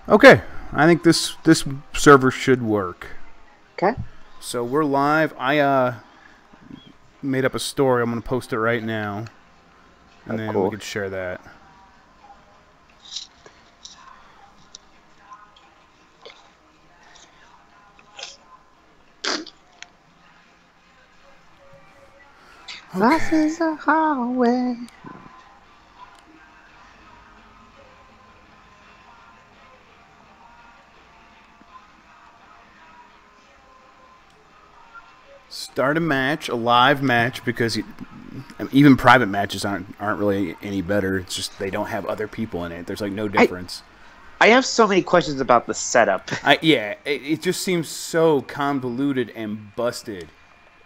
Okay, I think this server should work. Okay. So we're live. I made up a story. I'm gonna post it right now, and then we Cool. could share that. Life is a highway. Start a match, a live match, because even private matches aren't really any better. It's just they don't have other people in it. There's like no difference. I have so many questions about the setup. Yeah, it just seems so convoluted and busted.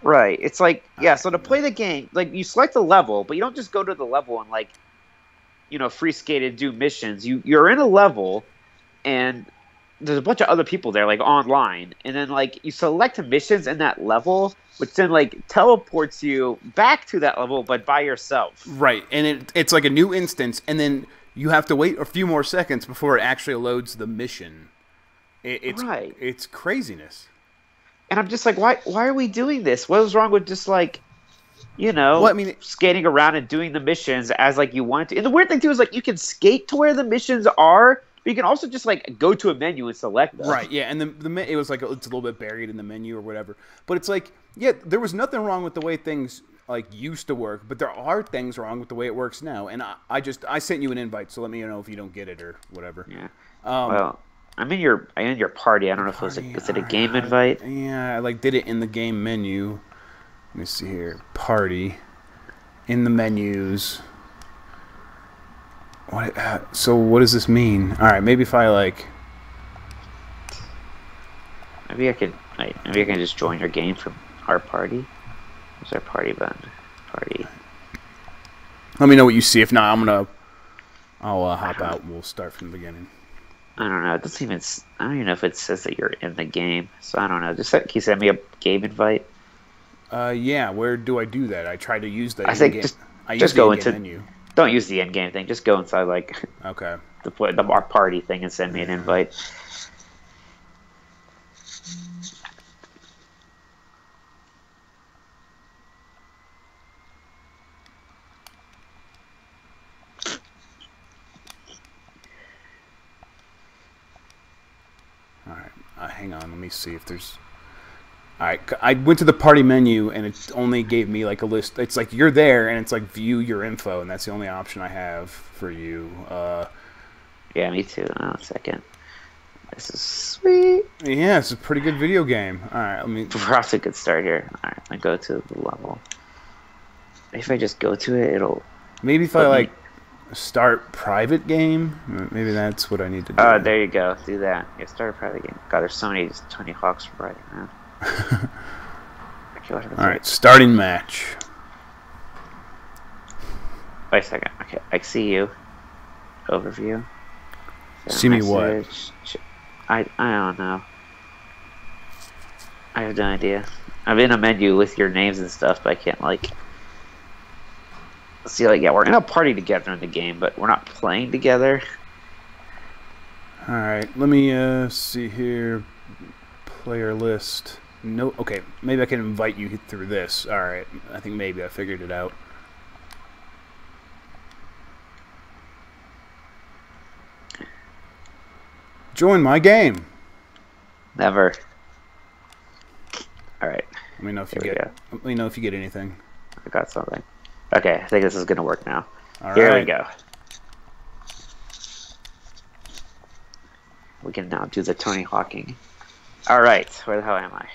Right. It's like, yeah, so to play the game, like, you select a level, but you don't just go to the level and, like, free skate and do missions. You're in a level, and there's a bunch of other people there, like, online. And then, like, you select missions in that level, which then, like, teleports you back to that level, but by yourself. Right, and it's like a new instance, and then you have to wait a few more seconds before it actually loads the mission. It's craziness. And I'm just like, why are we doing this? What was wrong with just, like, well, I mean, skating around and doing the missions as, like, you want to? And the weird thing, too, is, like, you can skate to where the missions are, but you can also just, like, go to a menu and select them. Right, yeah, and it was like it's a little bit buried in the menu or whatever. But it's like, yeah, there was nothing wrong with the way things, like, used to work, but there are things wrong with the way it works now. And I sent you an invite, so let me know if you don't get it or whatever. Yeah. Well, I'm in your party. I don't know if is it a game invite? Yeah, I like did it in the game menu. Let me see here. Party. In the menus. So what does this mean? All right, maybe if I like. Maybe I can just join your game from our party. Where's our party button? Party. Let me know what you see. If not, I'll hop out and we'll start from the beginning. I don't know. It doesn't even. I don't even know if it says that you're in the game. So I don't know. Can you send me a game invite? Yeah. Where do I do that? I try to use the. I think just go into menu. Don't use the in-game thing. Just go inside, like, okay, our party thing and send me an invite. All right. Hang on. Let me see if there's. Alright, I went to the party menu and it only gave me like a list. It's like you're there and it's like view your info, and that's the only option I have for you. Yeah, me too. Oh, a second. This is sweet. Yeah, it's a pretty good video game. Alright, let me. We're off to a good start here. Alright, I go to the level. If I just go to it, it'll. Maybe if I like start private game, maybe that's what I need to do. Oh, there you go. Do that. Yeah, start a private game. God, there's so many Tony Hawk's right now. Alright, starting match. Wait a second. Okay, I see you. Overview. See me what? I don't know. I have no idea. I'm in a menu with your names and stuff, but I can't, like... See, like, yeah, we're in a party together in the game, but we're not playing together. Alright, let me see here. Player list. No, okay, maybe I can invite you through this. Alright, I think maybe I figured it out. Join my game. Never. Alright. Let me know if you get anything. I got something. Okay, I think this is gonna work now. All Here right. we go. We can now do the Tony Hawking. Alright, where the hell am I?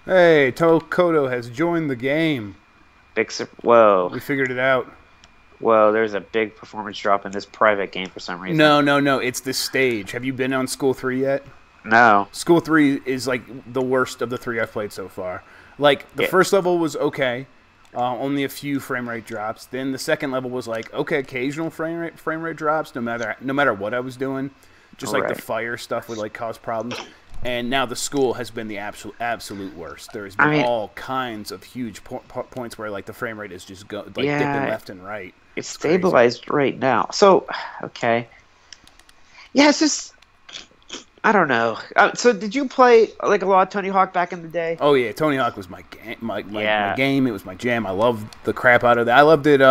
Hey, Tokoto has joined the game. Whoa. We figured it out. Whoa, there's a big performance drop in this private game for some reason. No, it's this stage. Have you been on School 3 yet? No. School 3 is like the worst of the 3 I've played so far. Like, the first level was okay. Only a few frame rate drops. Then the second level was like, okay, occasional frame rate drops, no matter what I was doing. Just like the fire stuff would like cause problems. And now the school has been the absolute worst. There's been all kinds of huge points where like the frame rate is just dipping left and right. It's stabilized right now. So, okay. Yeah, it's just I don't know. So did you play like a lot of Tony Hawk back in the day? Oh yeah, Tony Hawk was my game. My Yeah. game. It was my jam. I loved the crap out of that. I loved it.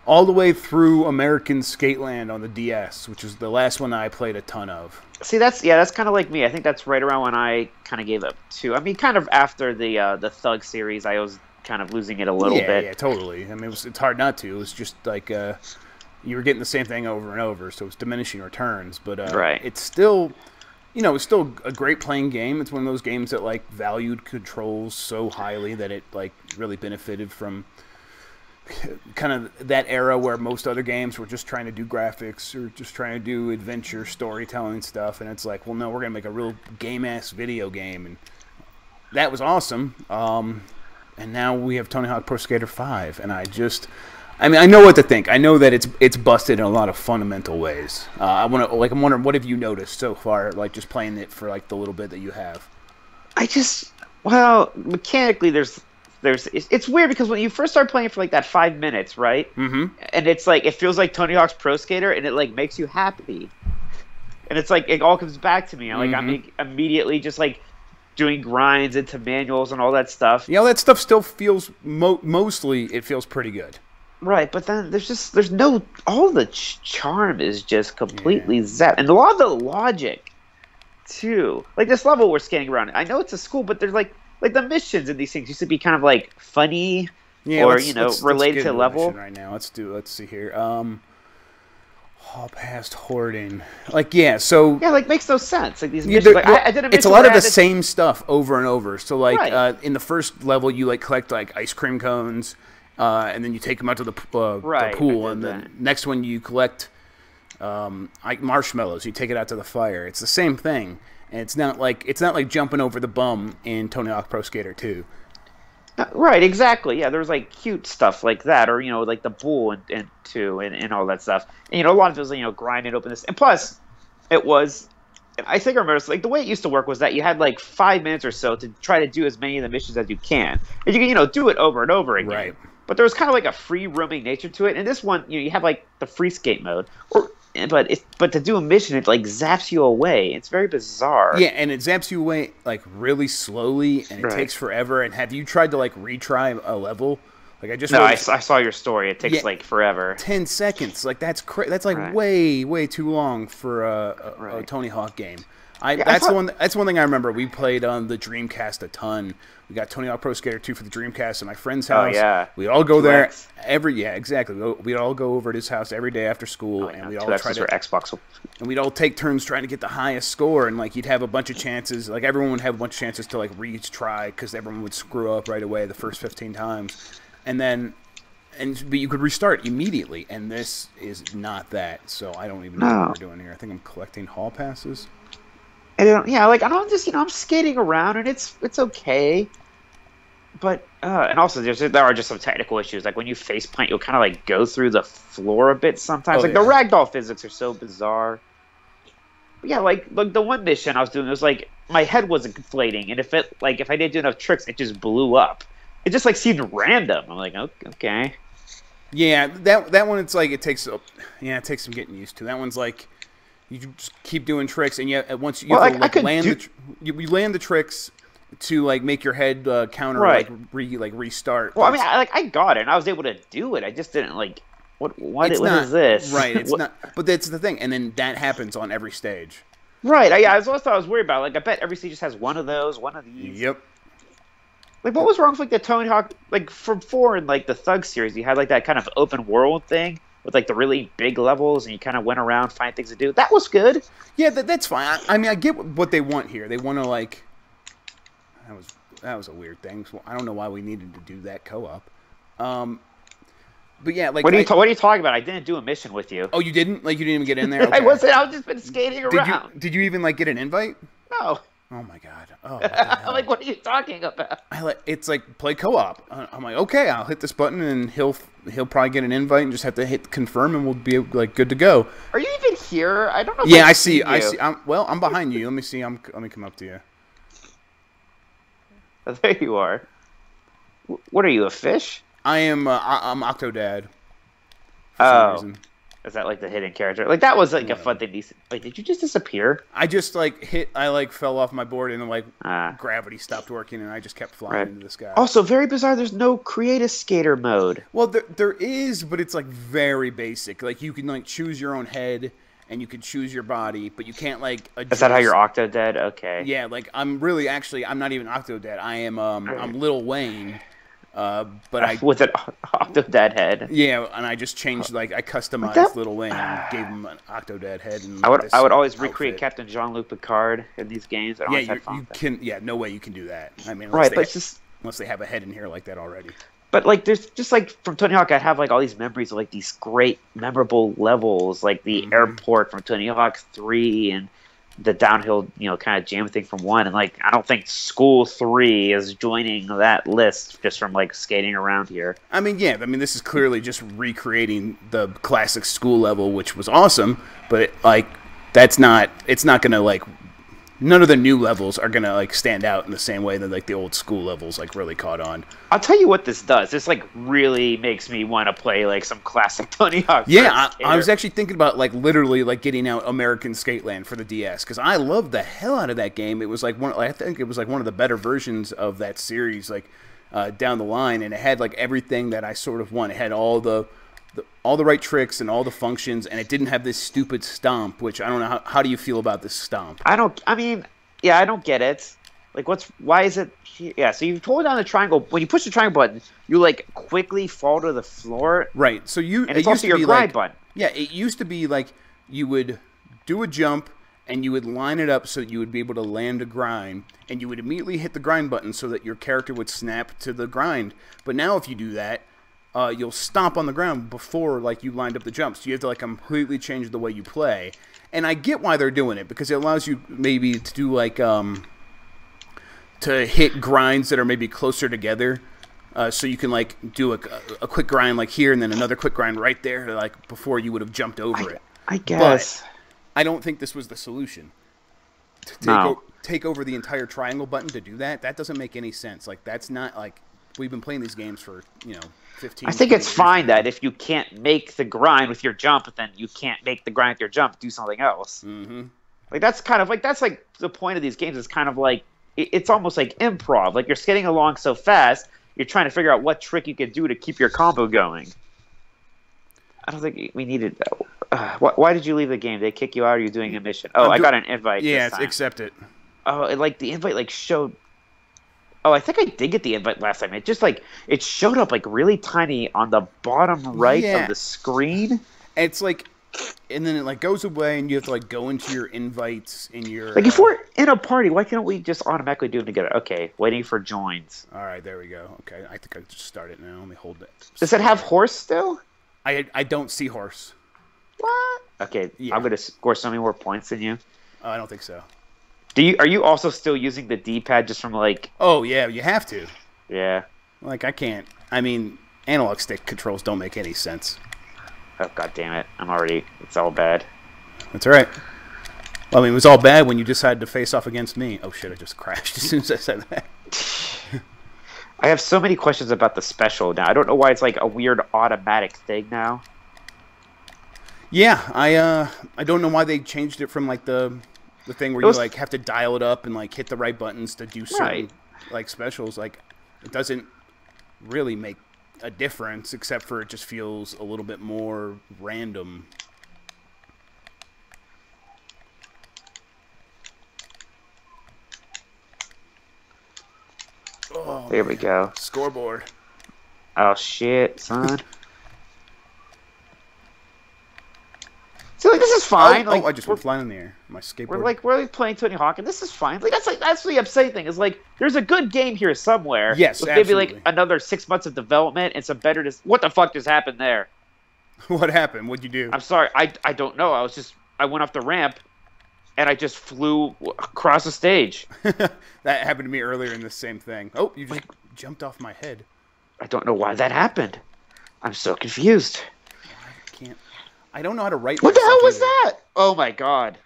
All the way through American Skateland on the DS, which is the last one I played a ton of. See, that's kind of like me. I think that's right around when I kind of gave up too. I mean, kind of after the Thug series, I was kind of losing it a little bit. Yeah, totally. I mean, it's hard not to. It was just like you were getting the same thing over and over, so it's diminishing returns. But Right. it's still, it's still a great playing game. It's one of those games that like valued controls so highly that it like really benefited from kind of that era where most other games were just trying to do graphics or just trying to do adventure storytelling stuff, and it's like, well, no, we're gonna make a real game-ass video game, and that was awesome. And now we have Tony Hawk Pro Skater 5, and I mean, I know what to think. I know that it's busted in a lot of fundamental ways. I'm wondering, what have you noticed so far, like just playing it for like the little bit that you have? Well, mechanically, it's weird because when you first start playing for like that 5 minutes, right? Mm-hmm. And it's like it feels like Tony Hawk's Pro Skater, and it like makes you happy, and it's like it all comes back to me. Like I'm immediately just like doing grinds into manuals and all that stuff. That stuff still feels mostly it feels pretty good. Right, but then there's no all the charm is just completely zapped, and a lot of the logic too. Like this level we're skating around. I know it's a school, but there's like the missions in these things used to be kind of like funny or related to the level. Right now, let's see here. Hall past hoarding. Like like makes no sense. Like these missions, I did a mission. It's a lot of the same stuff over and over. So like in the first level, you like collect like ice cream cones. And then you take them out to the pool, and the next one you collect like marshmallows. You take it out to the fire. It's the same thing, and it's not like jumping over the bum in Tony Hawk Pro Skater 2. Right, exactly. Yeah, there's like cute stuff like that, or like the bull and 2 and all that stuff. And a lot of it was grinding open this, and plus it was. I think I remember like the way it used to work was that you had like 5 minutes or so to try to do as many of the missions as you can, and you can do it over and over again. Right. But there was kind of like a free roaming nature to it. And this one, you have like the free skate mode, but to do a mission, it like zaps you away. It's very bizarre. Yeah, and it zaps you away like really slowly, and it takes forever. And have you tried to like retry a level? Like I saw your story. It takes like forever. 10 seconds. Like that's like way too long for a Tony Hawk game. That's one thing I remember. We played on the Dreamcast a ton. We got Tony Hawk Pro Skater 2 for the Dreamcast at my friend's house. Oh yeah, we all go there exactly. We'd all go over at his house every day after school, and we'd all try to Xbox. And we'd all take turns trying to get the highest score, and like you'd have a bunch of chances. Like everyone would have a bunch of chances to like retry because everyone would screw up right away the first 15 times, but you could restart immediately. And this is not that, so I don't even know what we're doing here. I think I'm collecting hall passes. And I'm skating around, and it's okay. But and also there are just some technical issues. Like when you face plant, you'll kind of like go through the floor a bit sometimes. The ragdoll physics are so bizarre. But yeah, like the one mission I was doing, it was like my head was inflating, and if I didn't do enough tricks, it just blew up. It just like seemed random. I'm like, okay. Yeah, that one it's like it takes some getting used to. That one's like you just keep doing tricks, and yet once you land the tricks to like make your head counter restart. Well, I mean, I got it, and I was able to do it. I just didn't like what is this? Right, it's not. But that's the thing, and then that happens on every stage. Right. I was worried about. Like, I bet every stage just has one of those, one of these. Yep. Like, what was wrong with like the Tony Hawk? Like from 4 and like the Thug series, you had like that kind of open world thing with like the really big levels, and you kind of went around, find things to do. That was good. Yeah, that's fine. I mean, I get what they want here. They want to like. That was a weird thing. So I don't know why we needed to do that co-op. But yeah, like what are you talking about? I didn't do a mission with you. Oh, you didn't? Like you didn't even get in there? Okay. I wasn't. I was just been skating around. Did you even like get an invite? No. Oh my god. Oh. I'm like, what are you talking about? It's like play co-op. I'm like, okay, I'll hit this button and he'll probably get an invite and just have to hit confirm and we'll be like good to go. Are you even here? I don't know. Yeah, I see. I'm behind you. Let me see. Let me come up to you. Oh, there you are. What are you, a fish? I am. I'm Octodad. Oh. Is that like the hidden character? Like that was like a Whatever. fun thing. Like, did you just disappear? I just I fell off my board and like Ah. gravity stopped working and I just kept flying Right. into the sky. Also, very bizarre. There's no create a skater mode. Well, there is, but it's like very basic. Like you can like choose your own head and you can choose your body, but you can't like adjust. Is that how you're Octodad? Okay. Yeah, like I'm not even Octodad. I am I'm Lil Wayne. But I with an Octodad head. Yeah, and I just changed like I customized that- Lil Wayne and gave him an Octodad head. And I would always outfit. recreate Captain Jean-Luc Picard in these games. I always had fun you with that. can. Yeah, no way you can do that. I mean, Right, but it's just. unless they have a head in here like that already. But like, there's just like from Tony Hawk, I have like all these memories of like these great memorable levels, like the airport from Tony Hawk 3 and the downhill, kind of jam thing from 1. And like, I don't think School 3 is joining that list just from like skating around here. I mean, this is clearly just recreating the classic School level, which was awesome. But like, it's not gonna like. None of the new levels are gonna like stand out in the same way that like the old School levels like really caught on. I'll tell you what this does. This like really makes me want to play like some classic Tony Hawk. Yeah, I was actually thinking about like literally like getting out American Skateland for the DS because I loved the hell out of that game. It was like I think it was like one of the better versions of that series like down the line, and it had like everything that I sort of want. It had all the right tricks and all the functions, and it didn't have this stupid stomp, which I don't know. How do you feel about this stomp? I don't get it. Like, why is it here? Yeah, so you hold down the triangle. When you push the triangle button, you, like, quickly fall to the floor. Right, so And it's also your grind button. Yeah, it used to be like you would do a jump, and you would line it up so that you would be able to land a grind, and you would immediately hit the grind button so that your character would snap to the grind. But now if you do that, you'll stomp on the ground before like you lined up the jump. So you have to like completely change the way you play. And I get why they're doing it because it allows you maybe to do like to hit grinds that are maybe closer together. So you can like do a quick grind like here and then another quick grind right there like before you would have jumped over it. I guess. But I don't think this was the solution. Take over the entire triangle button to do that. That doesn't make any sense. Like that's not like we've been playing these games for 15. I think it's fine that if you can't make the grind with your jump, then you can't make the grind with your jump. Do something else. Mm-hmm. Like that's kind of like the point of these games is kind of like it's almost like improv. Like you're skating along so fast, you're trying to figure out what trick you can do to keep your combo going. I don't think we needed that. Why did you leave the game? Did they kick you out? Or are you doing a mission? Oh, I got an invite. Yeah, this time. accept it. Oh, the invite showed. Oh, I think I did get the invite last time. It just it showed up really tiny on the bottom right of the screen. It's like, and then it goes away, and you have to go into your invites in your. If we're in a party, why can't we just automatically do them together? Okay, waiting for joins. All right, there we go. Okay, I think I just start it now. Let me hold it. Does it have horse still? I don't see horse. What? Okay, yeah. I'm gonna score so many more points than you. I don't think so. Are you also still using the D-pad just from Oh yeah, you have to. Yeah. I can't. I mean, analog stick controls don't make any sense. Oh god damn it! It's all bad. That's all right. Well, I mean, it was all bad when you decided to face off against me. Oh shit! I just crashed as soon as I said that. I have so many questions about the special now. I don't know why it's a weird automatic thing now. Yeah, I don't know why they changed it from the thing where you have to dial it up and hit the right buttons to do certain specials. It doesn't really make a difference except for it just feels a little bit more random. Oh, there we go. Scoreboard. Oh shit, son. See, this is fine. I just went flying in the air. My skateboard. We're playing Tony Hawk, and this is fine. That's the upsetting thing. Is there's a good game here somewhere. Yes, with absolutely. Maybe another 6 months of development and some better. What the fuck just happened there? What happened? What'd you do? I'm sorry. I don't know. I went off the ramp, and I just flew across the stage. That happened to me earlier in the same thing. Oh, you just jumped off my head. I don't know why that happened. I'm so confused. I don't know how to write. What the hell was that? Oh my god.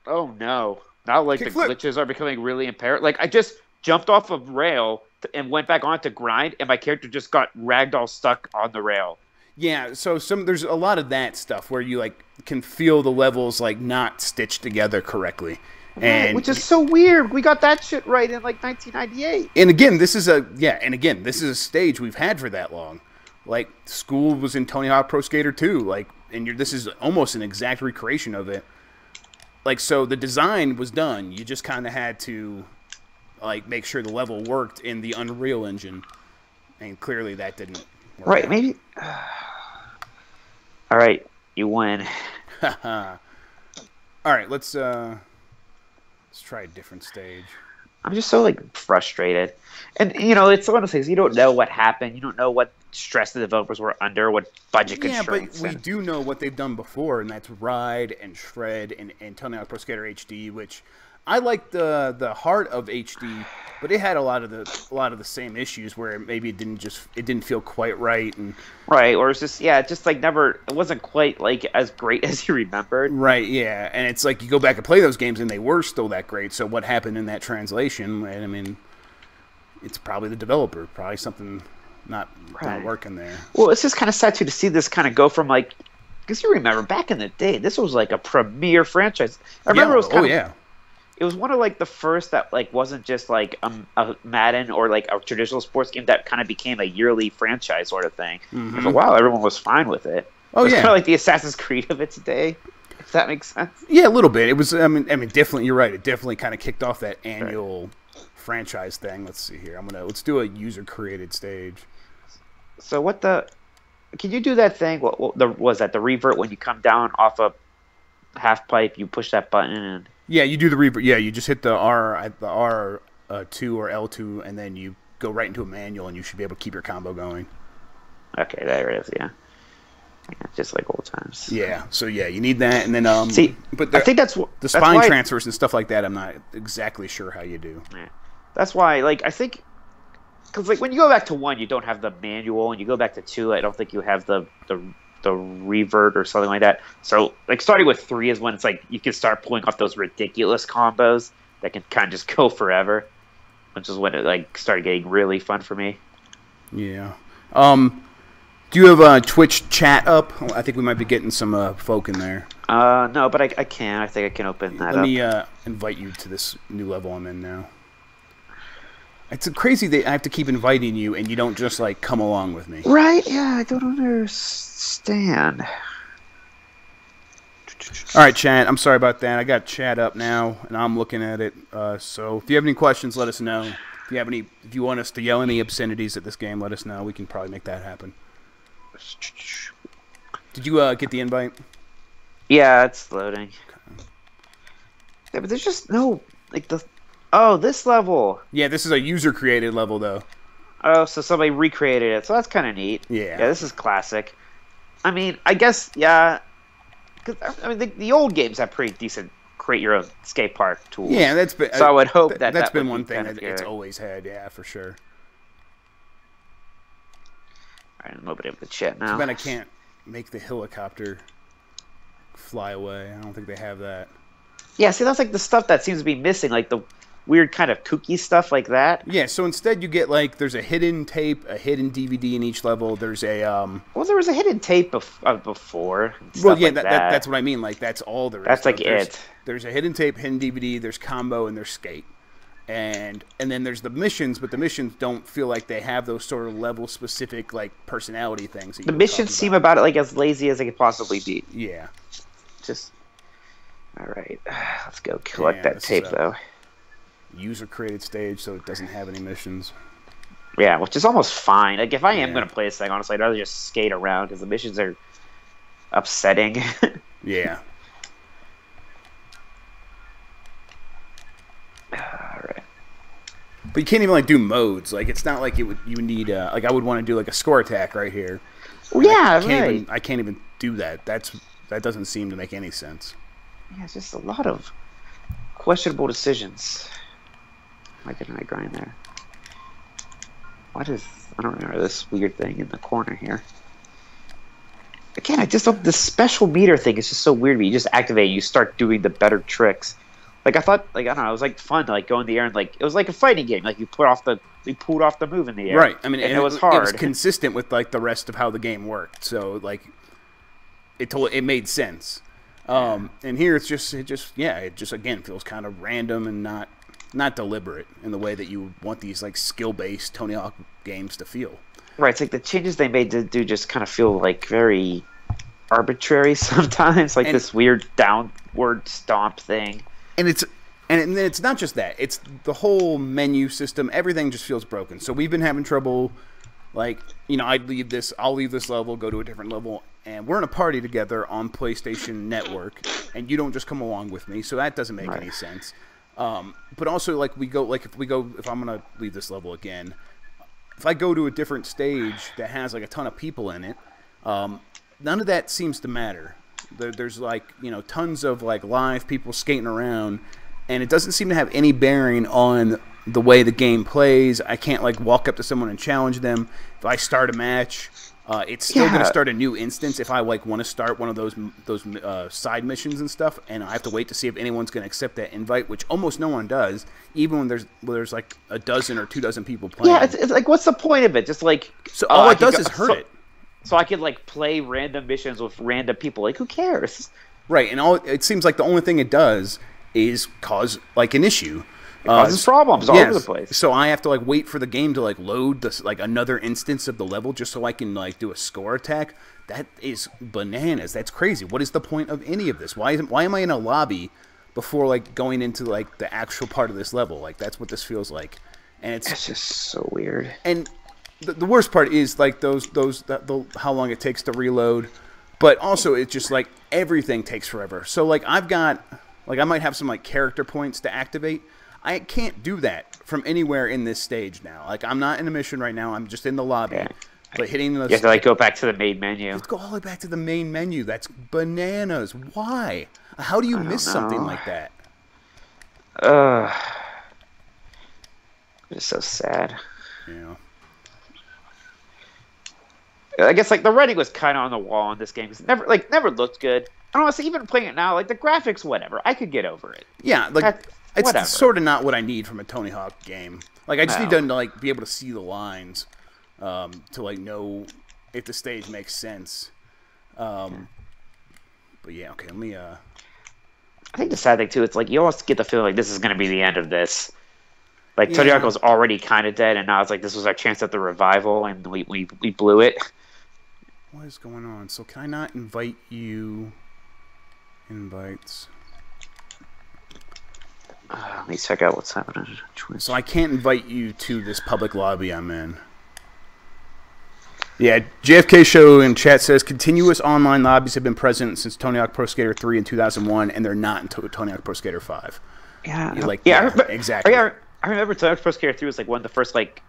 Oh no. Now the Kickflip. glitches are becoming really apparent. I just jumped off a rail and went back on to grind, and my character just got ragdoll stuck on the rail. Yeah, so there's a lot of that stuff where you like can feel the levels like not stitched together correctly. And which is so weird. We got that shit right in like 1998. And again, this is a stage we've had for that long. Like school was in Tony Hawk Pro Skater 2, like, and this is almost an exact recreation of it. Like, so the design was done. You just kind of had to like make sure the level worked in the Unreal Engine, and clearly that didn't work. Right? Maybe. All right, you win. All right, let's try a different stage. I'm just so like frustrated, and you know, it's one of those things. You don't know what happened. You don't know what stress the developers were under, what budget constraints. Yeah, but we do know what they've done before, and that's Ride and Shred and Tony Hawk Pro Skater HD, which I like the heart of HD, but it had a lot of the same issues where maybe it didn't feel quite right, and right, or it's just like never, it wasn't quite like as great as you remembered. Right, yeah, and it's like you go back and play those games and they were still that great. So what happened in that translation? And I mean, it's probably the developer, probably something not working there. Well, it's just kind of sad too to see this kind of go from like, because you remember back in the day, this was like a premier franchise. I remember it was it was one of like the first that like wasn't just like a Madden or like a traditional sports game that kind of became a yearly franchise sort of thing. Mm-hmm. For a while, everyone was fine with it. It was kind of like the Assassin's Creed of its day, if that makes sense. Yeah, a little bit. It was. I mean, definitely. You're right. It definitely kind of kicked off that annual franchise thing. Let's see here. Let's do a user created stage. So can you do that thing? Was that the revert when you come down off a half pipe? You push that button and. Yeah, you do the revert. Yeah, you just hit the R2 or L2, and then you go right into a manual, and you should be able to keep your combo going. Okay, there it is. Yeah, just like old times. Yeah. So yeah, you need that, and then I think that's the spine transfers and stuff like that. I'm not exactly sure how you do. Yeah, that's why. Like I think, because like when you go back to 1, you don't have the manual, and you go back to 2, I don't think you have the revert or something like that. So like starting with 3 is when it's like you can start pulling off those ridiculous combos that can kind of just go forever, which is when it like started getting really fun for me. Yeah. Do you have Twitch chat up? I think we might be getting some folk in there. No, but I can. I think I can open that up. Let me invite you to this new level I'm in now. It's crazy that I have to keep inviting you and you don't just like come along with me. Right? Yeah, I don't understand. All right, chat. I'm sorry about that. I got chat up now and I'm looking at it. So if you have any questions, let us know. If you want us to yell any obscenities at this game, let us know. We can probably make that happen. Did you get the invite? Yeah, it's loading. Okay. Yeah, but there's just no like the. Oh, this level. Yeah, this is a user-created level, though. Oh, so somebody recreated it. So that's kind of neat. Yeah. Yeah, this is classic. I mean, I guess, yeah. Cause, I mean, the old games have pretty decent create-your-own skate park tools. Yeah, that's been... So I would hope that's been one thing that it's always had, yeah, for sure. All right, I'm opening up the chat now. Too bad I can't make the helicopter fly away. I don't think they have that. Yeah, see, that's like the stuff that seems to be missing, like the weird kind of kooky stuff like that. Yeah, so instead you get like there's a hidden tape, a hidden DVD in each level. There's a well, there was a hidden tape before. Well, yeah, that's what I mean. Like that's all there is. That's like it. There's a hidden tape, hidden DVD. There's combo and there's skate, and then there's the missions. But the missions don't feel like they have those sort of level specific like personality things. The missions seem about it like as lazy as they could possibly be. Yeah. Just all right. Let's go collect that tape though. User-created stage, so it doesn't have any missions. Yeah, which is almost fine. Like, if I am going to play this thing, honestly, I'd rather just skate around, because the missions are upsetting. Yeah. Alright. But you can't even, like, do modes. Like, it's not like you would need, like, I would want to do, like, a score attack right here. Well, yeah, right. I can't even do that. That doesn't seem to make any sense. Yeah, it's just a lot of questionable decisions. Why didn't I grind there? I don't remember this weird thing in the corner here. Again, I just don't, this special meter thing is just so weird to me. You just activate it, you start doing the better tricks. Like I thought, like I don't know, it was like fun to like go in the air and like it was like a fighting game. Like you pulled off the move in the air. Right. I mean, and and it was hard. It was consistent with like the rest of how the game worked. So like, it made sense. And here it just again feels kind of random and not deliberate in the way that you want these like skill-based Tony Hawk games to feel. Right. It's like the changes they made to do just kind of feel like very arbitrary sometimes, like this weird downward stomp thing. And it's not just that. It's the whole menu system. Everything just feels broken. So we've been having trouble, like, you know, I'll leave this level, go to a different level, and we're in a party together on PlayStation Network, and you don't just come along with me, so that doesn't make any sense. But also, like, if I'm going to leave this level again, if I go to a different stage that has, like, a ton of people in it, none of that seems to matter. There's like, you know, tons of like live people skating around, and it doesn't seem to have any bearing on the way the game plays. I can't like walk up to someone and challenge them. If I start a match, it's still going to start a new instance if I like want to start one of those side missions and stuff, and I have to wait to see if anyone's going to accept that invite, which almost no one does, even when there's like a dozen or 24 people playing. Yeah, it's like, what's the point of it? Just like, so all it does is hurt it. So I could like play random missions with random people. Like, who cares? Right, and it seems like the only thing it does is cause like an issue. It causes problems all over the place. So I have to like wait for the game to like load this like another instance of the level just so I can like do a score attack. That is bananas. That's crazy. What is the point of any of this? Why am I in a lobby before like going into like the actual part of this level? Like that's what this feels like, and it's just so weird. And the worst part is like how long it takes to reload, but also it's just like everything takes forever. So like I might have some like character points to activate. I can't do that from anywhere in this stage now. Like I'm not in a mission right now. I'm just in the lobby. Okay. But hitting the you have to like go back to the main menu. Let's go all the way back to the main menu. That's bananas. Why? How do you miss something like that? It's so sad. Yeah. I guess like the writing was kind of on the wall in this game because it never looked good. I don't know. Even playing it now, like the graphics, whatever. I could get over it. Yeah, like it's sort of not what I need from a Tony Hawk game. Like I just need to like be able to see the lines, to like know if the stage makes sense. But yeah, okay. Let me. I think the sad thing too, it's like you almost get the feeling like this is going to be the end of this. Like Tony Hawk was already kind of dead, and now it's like this was our chance at the revival, and we blew it. What is going on? So can I not invite you? Invites. Let me check out what's happening. So I can't invite you to this public lobby I'm in. Yeah, JFK Show in chat says continuous online lobbies have been present since Tony Hawk Pro Skater 3 in 2001, and they're not in Tony Hawk Pro Skater 5. Yeah, exactly. I remember Tony Hawk Pro Skater 3 was like one of the first like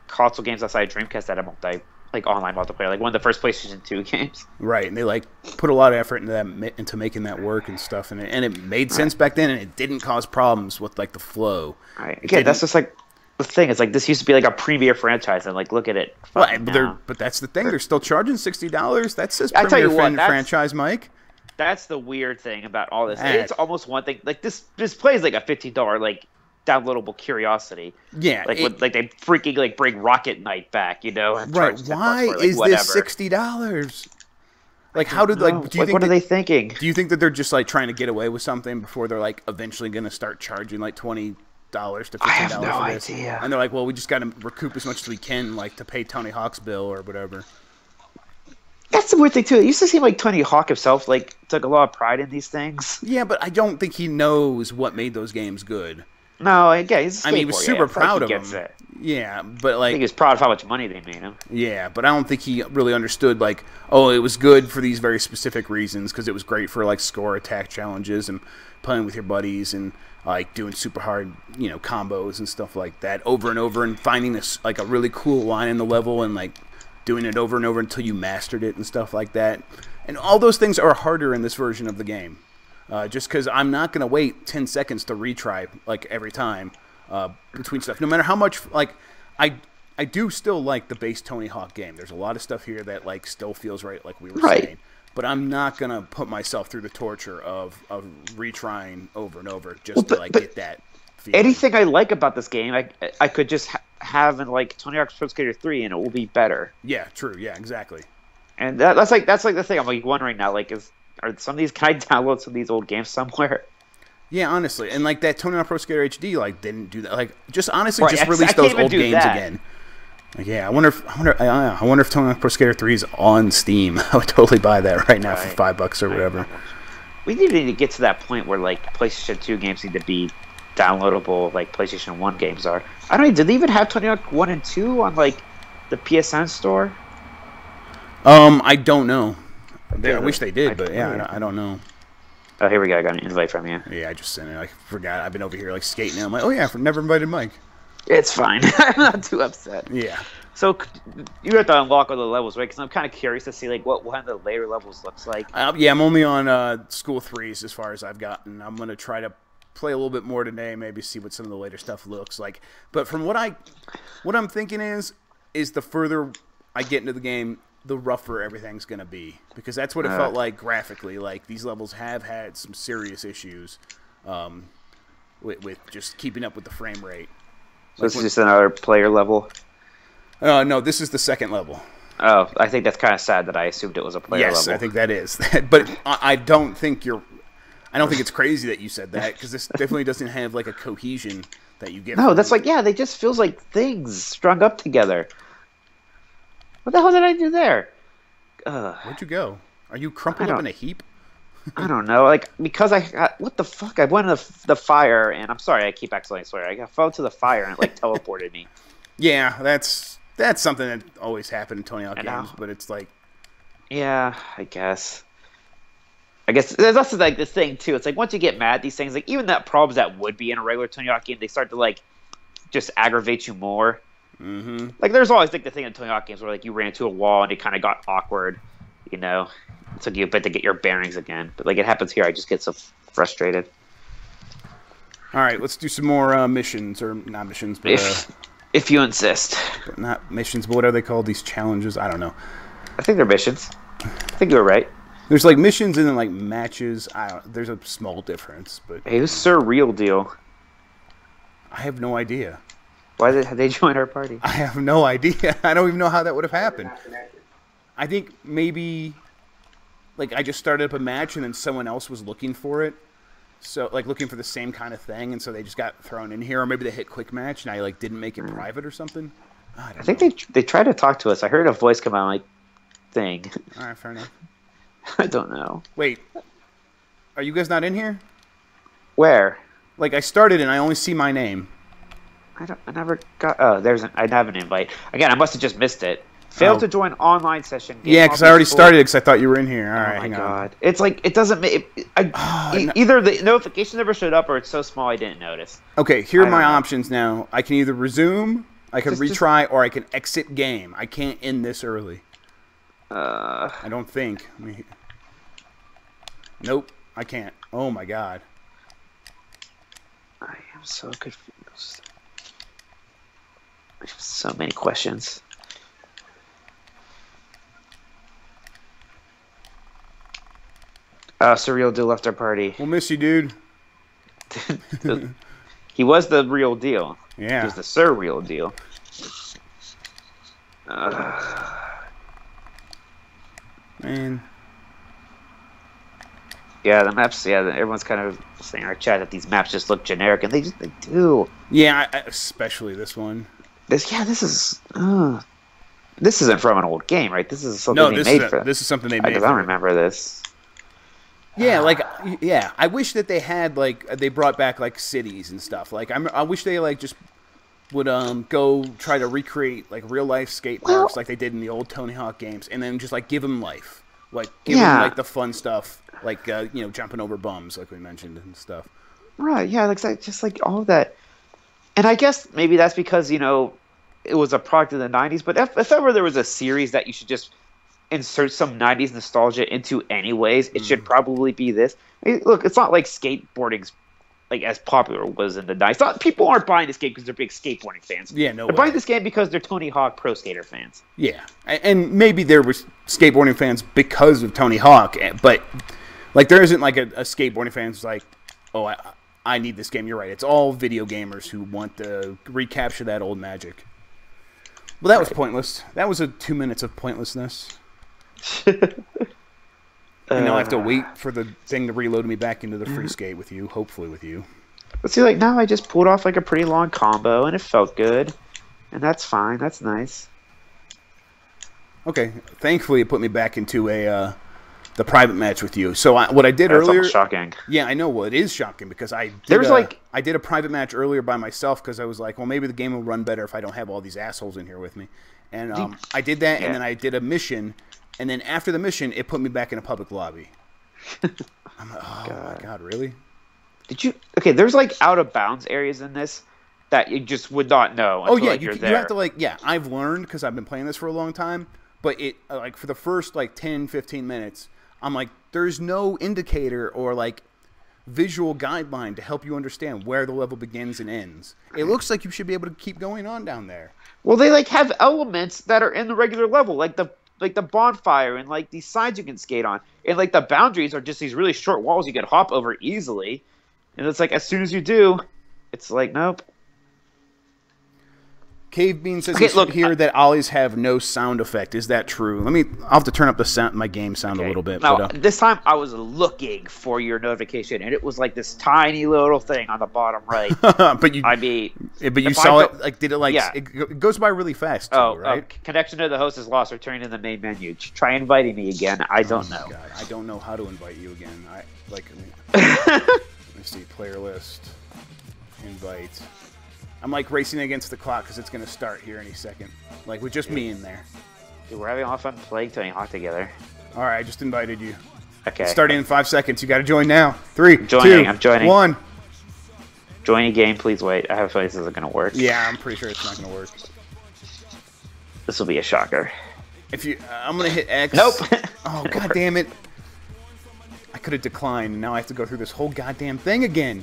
console games outside Dreamcast that had like online multiplayer, like one of the first PlayStation 2 games. Right, and they like put a lot of effort into making that work and stuff, and it made sense back then, and it didn't cause problems with like the flow. Right. Again, that's just like the thing. It's like this used to be like a premier franchise, and like look at it. But that's the thing. They're still charging $60. That says premier franchise, Mike. That's the weird thing about all this. It's almost one thing. Like this plays like a $15 like downloadable curiosity. Yeah, like they freaking like bring Rocket Knight back, you know? Right. Why is this $60? Like, how did like? Do you think what are they thinking? Do you think that they're just like trying to get away with something before they're like eventually going to start charging like $20 to $15 I have no for this? idea. And they're like, well, we just got to recoup as much as we can, like to pay Tony Hawk's bill or whatever. That's the weird thing too. It used to seem like Tony Hawk himself like took a lot of pride in these things. Yeah, but I don't think he knows what made those games good. No, again, he's a skateboard. I mean, he was super proud of them. It. Yeah, but like I think he was proud of how much money they made him. Yeah, but I don't think he really understood like, oh, it was good for these very specific reasons because it was great for like score attack challenges and playing with your buddies and like doing super hard, you know, combos and stuff like that over and over and finding this like a really cool line in the level and like doing it over and over until you mastered it and stuff like that. And all those things are harder in this version of the game. Just because I'm not going to wait 10 seconds to retry like every time between stuff. No matter how much, like, I do still like the base Tony Hawk game. There's a lot of stuff here that like still feels right, like we were saying. but I'm not gonna put myself through the torture of retrying over and over just to get that feeling. Anything I like about this game, I could just have in like Tony Hawk's Pro Skater 3, and it will be better. Yeah, true. Yeah, exactly. And that's like the thing. I'm like wondering now, like, are some of these, can I download some of these old games somewhere? Yeah, honestly, and like that Tony Hawk Pro Skater HD, like didn't do that. Like, just honestly, just release those old games again. Like, yeah, I wonder if Tony Hawk Pro Skater 3 is on Steam. I would totally buy that right now for $5 or whatever. We need to get to that point where like PlayStation 2 games need to be downloadable, like PlayStation 1 games are. I don't know. Did they even have Tony Hawk 1 and 2 on like the PSN store? I don't know. I wish they did, but yeah, I don't know. Oh, here we go. I got an invite from you. Yeah, I just sent it. I forgot. I've been over here like skating. I'm like, oh yeah, I never invited Mike. It's fine. I'm not too upset. Yeah. So you have to unlock all the levels, right? Because I'm kind of curious to see like what one of the later levels looks like. Yeah, I'm only on School 3s as far as I've gotten. I'm gonna try to play a little bit more today, maybe see what some of the later stuff looks like. But from what I'm thinking is the further I get into the game, the rougher everything's gonna be, because that's what it felt like graphically. Like, these levels have had some serious issues with just keeping up with the frame rate. So this is just another player level? No, this is the second level. Oh, I think that's kind of sad that I assumed it was a player level. Yes, I think that is. But I don't think it's crazy that you said that, because this definitely doesn't have like a cohesion that you get. No, that's like, yeah, they just feels like things strung up together. What the hell did I do there? Where'd you go? Are you crumpled up in a heap? I don't know. Like, because what the fuck? I went in the fire, and I'm sorry, I keep accidentally swearing. I fell to the fire, and it like teleported me. Yeah, that's something that always happened in Tony Hawk games, but it's like... Yeah, I guess there's also like this thing, too. It's like, once you get mad at these things, like, even that problems that would be in a regular Tony Hawk game, they start to, like, just aggravate you more. Mm-hmm. Like, there's always like the thing in Tony Hawk games where like you ran into a wall and it kind of got awkward, you know. It took you a bit to get your bearings again, but like it happens here. I just get so frustrated. All right, let's do some more missions, or not missions, but if you insist. But not missions, but what are they called? These challenges? I don't know. I think they're missions. I think you were right. There's like missions and then like matches. There's a small difference, but hey, who's Sir Real Deal? I have no idea. Why did they join our party? I have no idea. I don't even know how that would have happened. I think maybe, like, I just started up a match and then someone else was looking for it. So, like, looking for the same kind of thing, and so they just got thrown in here. Or maybe they hit quick match and I, like, didn't make it private or something. I think they tried to talk to us. I heard a voice come out, like, thing. All right, fair enough. I don't know. Wait. Are you guys not in here? Where? Like, I started and I only see my name. I never got... Oh, I have an invite. Again, I must have just missed it. Failed to join online session. Yeah, because I already started it because I thought you were in here. All right, hang on. Oh, my God. It's like, it doesn't make... Either the notification never showed up or it's so small I didn't notice. Okay, here are my options now. I can either resume, I can retry, or I can exit game. I can't end this early. I don't think. Nope, I can't. Oh, my God. I am so confused. I have so many questions. Surreal Deal left our party. We'll miss you, dude. He was the real deal. Yeah. He was the surreal deal. Man. Yeah, the maps, everyone's kind of saying in our chat that these maps just look generic, and they do. Yeah, especially this one. This isn't from an old game, right? This is something they made. This is something they made. I don't remember this. Yeah, I wish that they had, like, they brought back, like, cities and stuff. Like, I wish they, like, just would go try to recreate, like, real-life skate parks like they did in the old Tony Hawk games, and then just, like, give them life. Like, give them, like, the fun stuff, like, jumping over bums, like we mentioned, and stuff. Right, yeah, like, just, like, all of that. And I guess maybe that's because, it was a product of the 90s, but if ever there was a series that you should just insert some 90s nostalgia into anyways, it should probably be this. I mean, look, it's not like skateboarding's like as popular was in the 90s. Thought people aren't buying this game because they're big skateboarding fans. Yeah, no They're way. buying this game because they're Tony Hawk Pro Skater fans. Yeah, and maybe there was skateboarding fans because of Tony Hawk, but like there isn't like a skateboarding fan who's like, oh, I need this game. You're right. It's all video gamers who want to recapture that old magic. Well, that was pointless. That was 2 minutes of pointlessness. And now I have to wait for the thing to reload me back into the free skate with you, hopefully with you. But see, like, now I just pulled off, like, a pretty long combo, and it felt good. And that's fine. That's nice. Okay. Thankfully, it put me back into the private match with you. So what I did earlier... That's shocking. Yeah, I know. Well, it is shocking because I did a private match earlier by myself because I was like, well, maybe the game will run better if I don't have all these assholes in here with me. And I did that, and then I did a mission... And then after the mission, it put me back in a public lobby. I'm like, oh my god, really? Did you? Okay, there's like out of bounds areas in this that you just would not know. Until, yeah, like, you're there. You have to like, yeah. I've learned because I've been playing this for a long time. But it like for the first like 10, 15 minutes, I'm like, there's no indicator or like visual guideline to help you understand where the level begins and ends. It looks like you should be able to keep going on down there. Well, they like have elements that are in the regular level, like the bonfire and like these sides you can skate on, and like the boundaries are just these really short walls you can hop over easily, and it's like as soon as you do, it's like nope. Cave Bean says that ollies have no sound effect. Is that true? I'll have to turn up the sound, my game sound a little bit. Now, but, this time I was looking for your notification, and it was like this tiny little thing on the bottom right. but you saw it. Like, did it like? Yeah. It goes by really fast. Too, right? Connection to the host is lost. Returning to the main menu. Try inviting me again. I don't know. God, I don't know how to invite you again. Let me see. Player list. Invite. I'm like racing against the clock because it's going to start here any second. Like with just me in there. Dude, we're having a lot of fun playing Tony Hawk together. All right, I just invited you. Okay. Starting in 5 seconds. You got to join now. 3, 2, I'm joining. 1. Join a game. Please wait. I have a feeling this isn't going to work. Yeah, I'm pretty sure it's not going to work. This will be a shocker. I'm going to hit X. Nope. Oh, god damn it. I could have declined, and now I have to go through this whole goddamn thing again.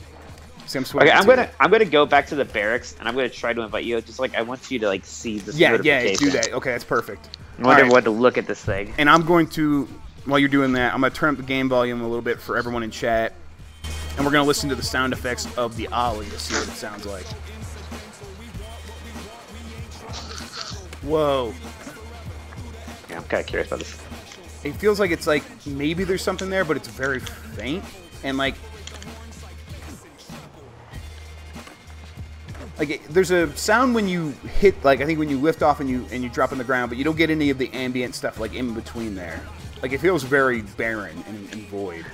See, I'm sweating. Okay, I'm gonna go back to the barracks, and I'm gonna try to invite you. Just like I want you to like see this. Yeah, do that. Okay, that's perfect. I wonder what to look at this thing. And I'm going to, while you're doing that, I'm gonna turn up the game volume a little bit for everyone in chat, and we're gonna listen to the sound effects of the ollie to see what it sounds like. Whoa. Yeah, I'm kind of curious about this. It feels like it's like maybe there's something there, but it's very faint, and like there's a sound when you hit, like I think when you lift off and you drop on the ground, but you don't get any of the ambient stuff like in between there. Like it feels very barren and void.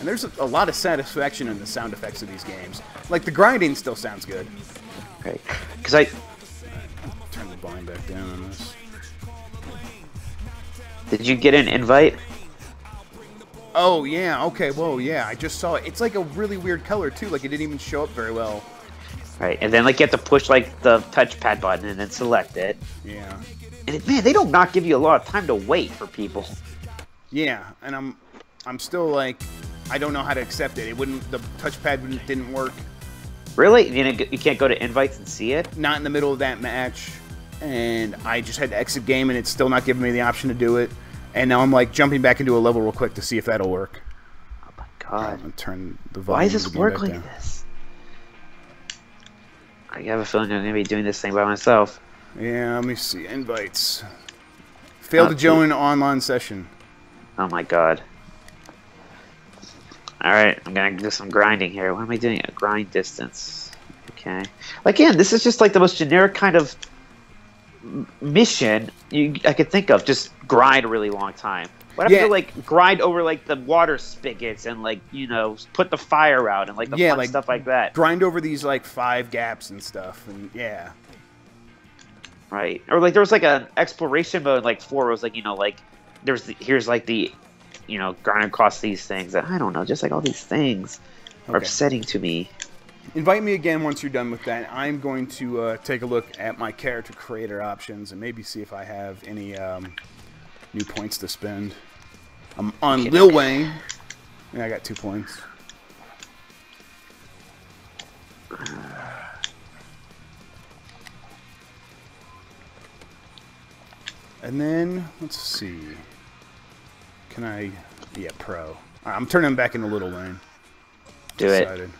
And there's a lot of satisfaction in the sound effects of these games. Like the grinding still sounds good. Okay, because I turn the volume back down on this. Did you get an invite? Oh, yeah, okay, whoa, yeah, I just saw it. It's like a really weird color, too, like it didn't even show up very well. Right, and then like you have to push like the touchpad button and then select it. Yeah. And man, they don't not give you a lot of time to wait for people. Yeah, and I'm still like, I don't know how to accept it. The touchpad didn't work. Really? You can't go to invites and see it? Not in the middle of that match, and I just had to exit game, and it's still not giving me the option to do it. And now I'm like jumping back into a level real quick to see if that'll work. Oh my god! I'm gonna turn the volume. Why does this work like this? I have a feeling I'm gonna be doing this thing by myself. Yeah, let me see. Invites. Failed to join online session. Oh my god! All right, I'm gonna do some grinding here. What am I doing? A grind distance. Okay. Again, this is just like the most generic kind of mission I could think of. Just grind a really long time. What if you like grind over like the water spigots and like put the fire out and like the fun stuff like that. Grind over these like 5 gaps and stuff, and yeah. Right, or like there was like an exploration mode like 4. It was like here's like the grind across these things. I don't know, just like all these things are upsetting to me. Invite me again once you're done with that. I'm going to take a look at my character creator options and maybe see if I have any new points to spend. I'm on Lil Wayne. Yeah, I got 2 points. And then, let's see. Can I... Yeah, pro. All right, I'm turning him back into Little Wayne. Do Decided.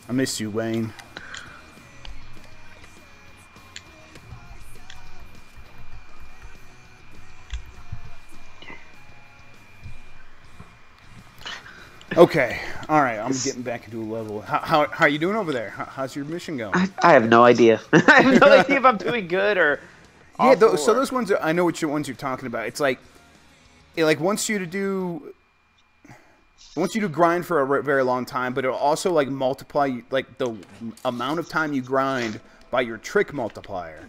I miss you, Wayne. Okay, all right. I'm getting back into a level. How are you doing over there? How's your mission going? I have no idea. I have no idea if I'm doing good or. Yeah, so those ones. I know which ones you're talking about. It's like, it wants you to do grind for a very long time, but it'll also like multiply like the amount of time you grind by your trick multiplier.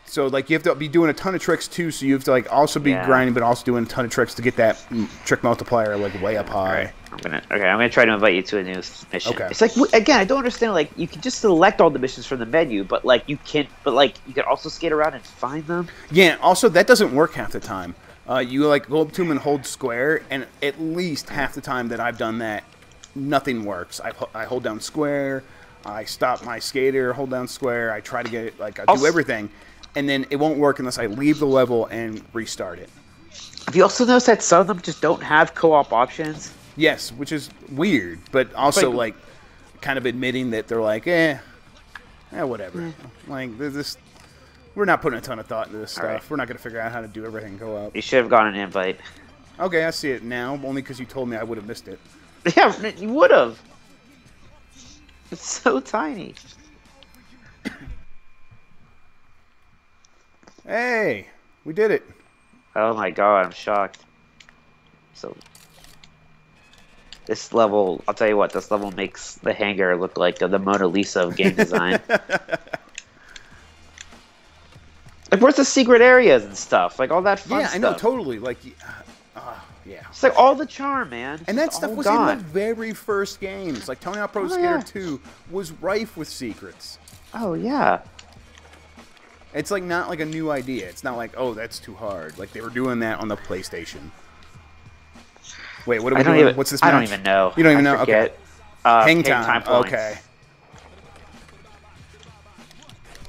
So like you have to be doing a ton of tricks too. So you have to like also be grinding, but also doing a ton of tricks to get that trick multiplier like way up high. Right. I'm gonna try to invite you to a new mission. Okay. It's like, again, I don't understand. Like you can just select all the missions from the menu, but like you can also skate around and find them. Yeah. Also, that doesn't work half the time. You like go up to them and hold square, and at least half the time that I've done that, nothing works. I hold down square, I stop my skater, hold down square, I try to get it, like I do everything, and then it won't work unless I leave the level and restart it. Have you also noticed that some of them just don't have co-op options? Yes, which is weird, but also like kind of admitting that they're like, whatever. Like this. We're not putting a ton of thought into this stuff. Right. We're not going to figure out how to do everything co-op. You should have gotten an invite. Okay, I see it now, only because you told me I would have missed it. Yeah, you would have. It's so tiny. Hey, we did it. Oh my god, I'm shocked. So, this level, I'll tell you what, this level makes the hangar look like the Mona Lisa of game design. Like, where's the secret areas and stuff? Like, all that fun stuff. Yeah, I know, totally. Like, yeah. It's like all the charm, man. And that stuff was in the very first games. Like, Tony Hawk Pro Skater 2 was rife with secrets. Oh, yeah. It's, like, not like a new idea. It's not like, oh, that's too hard. Like, they were doing that on the PlayStation. Wait, what are we doing? What's this match? I don't even know. You don't even know? Forget. Okay. HANGTIME. Okay.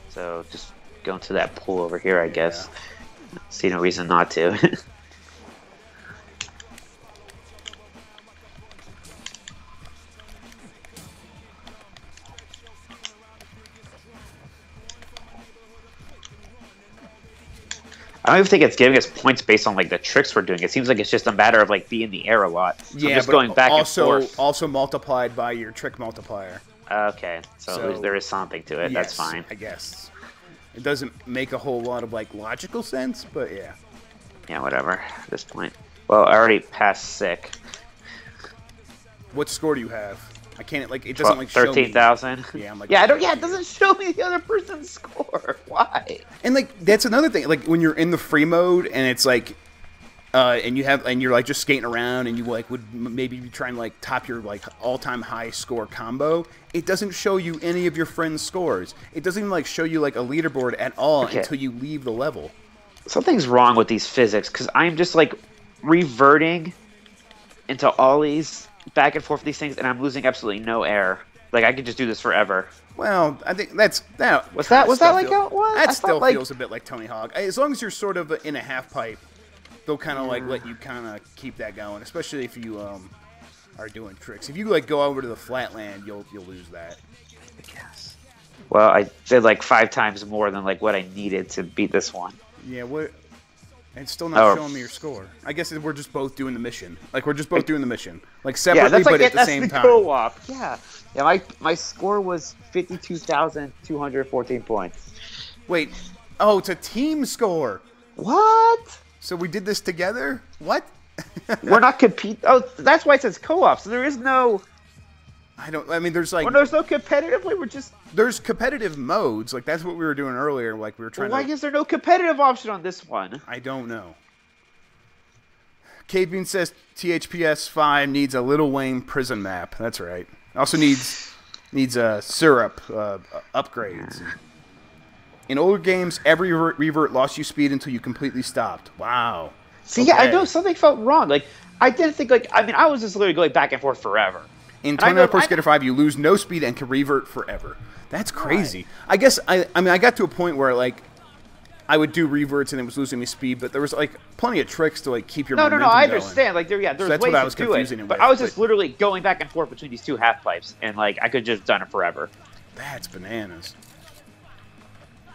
So, just go into that pool over here, I guess. See no reason not to. I don't even think it's giving us points based on like the tricks we're doing. It seems like it's just a matter of like being in the air a lot. So yeah, just but going back and forth. Also multiplied by your trick multiplier. Okay, so there is something to it. Yes, that's fine. I guess. It doesn't make a whole lot of like logical sense, but yeah. Yeah, whatever. At this point. Well, I already passed sick. What score do you have? I can't like it doesn't like 13,000. Yeah, I'm like yeah, I don't. Yeah, it doesn't show me the other person's score. Why? And like that's another thing. Like when you're in the free mode and it's like, and you're like just skating around and you like would maybe be trying to like top your like all-time high score combo. It doesn't show you any of your friends' scores. It doesn't even like show you like a leaderboard at all until you leave the level. Something's wrong with these physics because I'm just like reverting into ollies back and forth with these things, and I'm losing absolutely no air. Like I could just do this forever. Well, I think was that like how it was? That still feels a bit like Tony Hawk. As long as you're sort of in a half pipe, they'll kind of like let you kind of keep that going, especially if you are doing tricks. If you like go over to the flatland, you'll lose that. I guess. Well, I did like 5 times more than like what I needed to beat this one. Yeah, what? It's still not showing me your score. I guess we're just both doing the mission. Like we're just both doing the mission, like separately, but at the same time. Co-op. Yeah. Yeah. My score was 52,214 points. Wait. Oh, it's a team score. What? So we did this together? What? We're not compete. Oh, that's why it says co-op. So there is no. I mean, there's like. Well, there's no competitively. We're just. There's competitive modes. Like that's what we were doing earlier. Like we were trying. Why is there no competitive option on this one? I don't know. Cavebean says THPS 5 needs a Little Wayne prison map. That's right. Also needs syrup upgrades. In older games, every revert lost you speed until you completely stopped. Wow. See, yeah, I know something felt wrong. Like, I didn't think, like, I mean, I was just literally going back and forth forever. In Tony Hawk Pro Skater 5, you lose no speed and can revert forever. That's crazy. Right. I guess, I mean, I got to a point where, like, I would do reverts and it was losing me speed, but there was, like, plenty of tricks to, like, keep your momentum going. No, I understand. Like, there's ways to do it. But I was just literally going back and forth between these two half pipes, and, like, I could have just done it forever. That's bananas.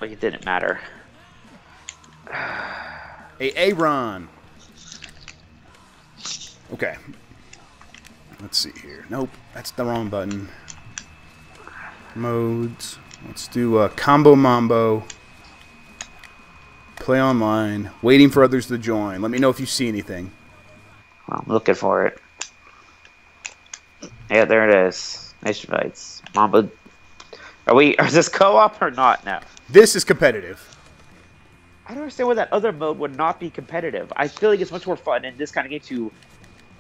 Like, it didn't matter. Hey, Aaron. Okay. Let's see here. Nope, that's the wrong button. Modes. Let's do Combo Mambo. Play online. Waiting for others to join. Let me know if you see anything. Well, I'm looking for it. Yeah, there it is. Nation Fights. Mambo. Is this co-op or not now? This is competitive. I don't understand why that other mode would not be competitive. I feel like it's much more fun in this kind of game to...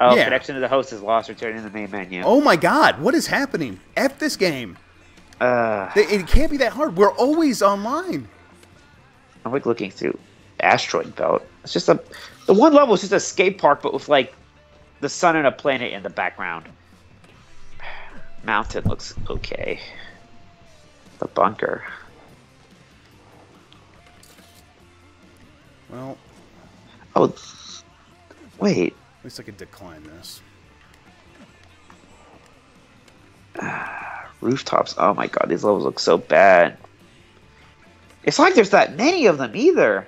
Oh, yeah. Connection to the host is lost. Returning to the main menu. Oh my god, what is happening? F this game. It can't be that hard. We're always online. I'm like looking through Asteroid Belt. It's just the one level is just a skate park, but with like the sun and a planet in the background. Mountain looks okay. The bunker. Well. Oh, wait. At least I could decline this. Rooftops. Oh my god, these levels look so bad. It's like there's that many of them either.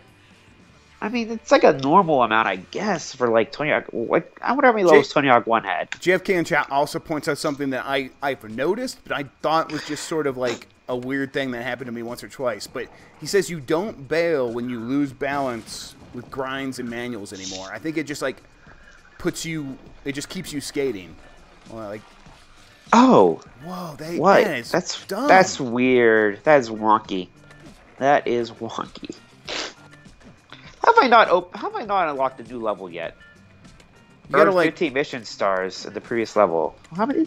I mean, it's like a normal amount, I guess, for like Tony Hawk. Like, I wonder how many levels Tony Hawk 1 had. JFK in chat also points out something that I've noticed, but I thought was just sort of like a weird thing that happened to me once or twice. But he says you don't bail when you lose balance with grinds and manuals anymore. I think it just like it just keeps you skating. Well, like, oh, whoa, what? That's dumb. That's weird. That is wonky. That is wonky. How have I not unlocked a new level yet? You gotta like 15 mission stars in the previous level. How many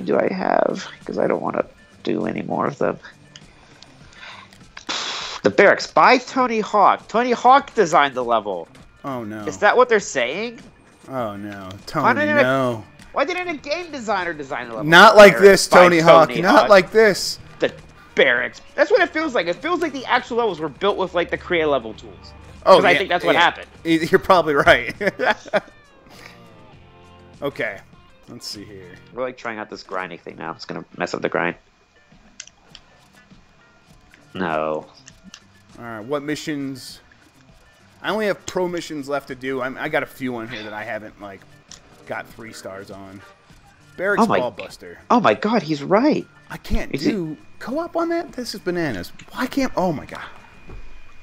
do I have? Because I don't want to do any more of them. The Barracks by Tony Hawk. Tony Hawk designed the level. Oh no. Is that what they're saying? Oh no. Tony, no. Why didn't a game designer design the level? Not like this, Tony Hawk. Not like this. The Barracks. That's what it feels like. It feels like the actual levels were built with like the create level tools. Oh, yeah, I think that's what happened. You're probably right. Okay. Let's see here. We're like trying out this grinding thing now. It's gonna mess up the grind. No. Alright, what missions? I only have pro missions left to do. I got a few on here that I haven't, like, got 3 stars on. Barracks Ball Buster. Oh my god, he's right. I can't do co-op on that? This is bananas. Why can't... Oh my god.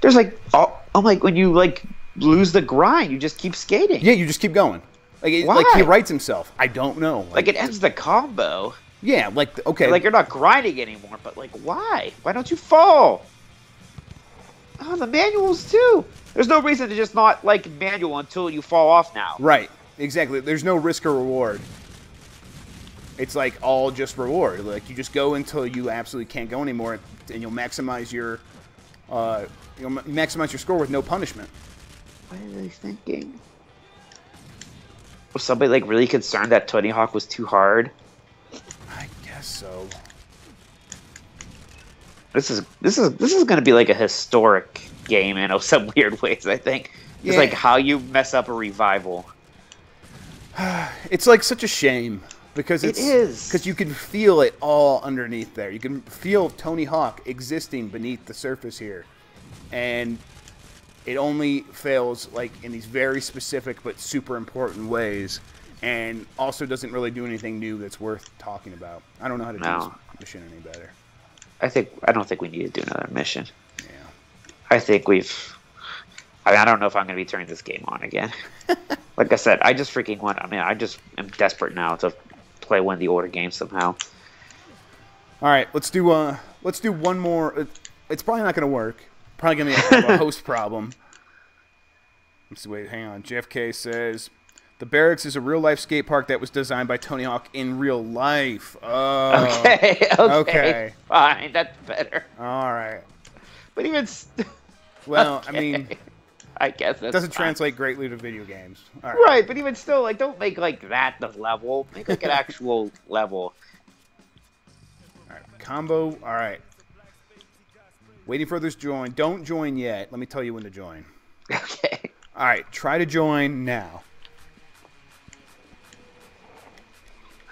There's like... I'm like, when you, like, lose the grind, you just keep skating. Yeah, you just keep going. Like he writes himself. I don't know. Like it ends the combo. Yeah, like, okay. Like, you're not grinding anymore, but, like, why? Why don't you fall? Oh, the manuals, too. There's no reason to just not, like, manual until you fall off now. Right. Exactly. There's no risk or reward. It's, like, all just reward. Like, you just go until you absolutely can't go anymore, and you'll maximize your score with no punishment. What are they thinking? Was somebody, like, really concerned that Tony Hawk was too hard? I guess so. This is going to be like a historic game in some weird ways, I think. It's like how you mess up a revival. It's like such a shame because it is. Because you can feel it all underneath there. You can feel Tony Hawk existing beneath the surface here. And it only fails like in these very specific but super important ways, and also doesn't really do anything new that's worth talking about. I don't know how to do this mission any better. I don't think we need to do another mission. Yeah. I think I don't know if I'm going to be turning this game on again. Like I said, I just freaking want. I mean, I just am desperate now to play one of the older games somehow. All right, let's do one more. It's probably not going to work. Probably going to be a host problem. Let's see, wait, hang on. JFK says, the Barracks is a real-life skate park that was designed by Tony Hawk in real life. Oh. Okay. Fine, that's better. All right. But even Well, okay. I mean, I guess it that's doesn't fine. translate greatly to video games. All right. Right, but even still, like, don't make like that the level. Make like an actual level. All right. Combo. All right. Waiting for others to join. Don't join yet. Let me tell you when to join. Okay. All right. Try to join now.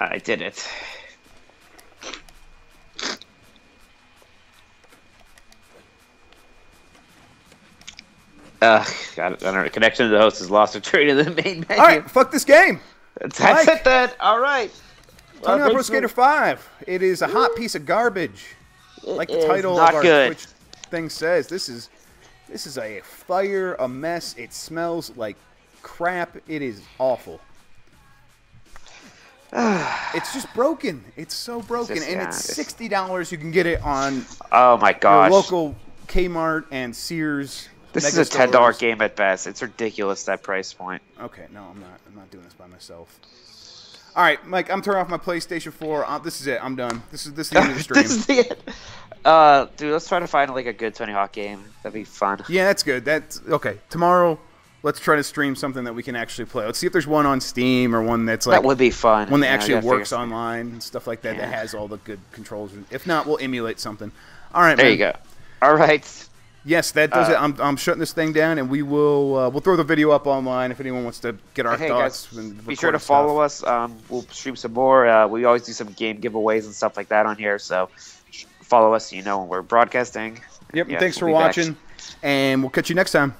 I did it. God, I don't know. Connection to the host is lost. Returning to the main menu. All right. Fuck this game. That's Mike. it then. All right. Tony Hawk Pro thanks Skater for- 5. It is a hot piece of garbage. Like the is title not of our good. Twitch thing says, this is a fire, a mess. It smells like crap. It is awful. It's just broken. It's so broken, Just- and yeah, it's it's- $60. You can get it on Oh my your gosh. local Kmart and Sears. This is mega a $10 stores. game at best. It's ridiculous, that price point. Okay, no, I'm not. I'm not doing this by myself. All right, Mike. I'm turning off my PlayStation 4. This is it. I'm done. This is the end of the stream. This is the dude, let's try to find like a good Tony Hawk game. That'd be fun. Yeah, that's good. That's okay. Tomorrow, let's try to stream something that we can actually play. Let's see if there's one on Steam or one that's like That would be fun. one that Yeah, I actually gotta works figure- online and stuff like that. That Yeah. has all the good controls. If not, we'll emulate something. All right, There man. you go. All right. Yes, that does it. I'm shutting this thing down, and we'll throw the video up online if anyone wants to get our Hey thoughts. guys, and be sure to record follow stuff. us. We'll stream some more. We always do some game giveaways and stuff like that on here. So follow us so you know when we're broadcasting. Yep. Yeah, and thanks for we'll be back. watching, and we'll catch you next time.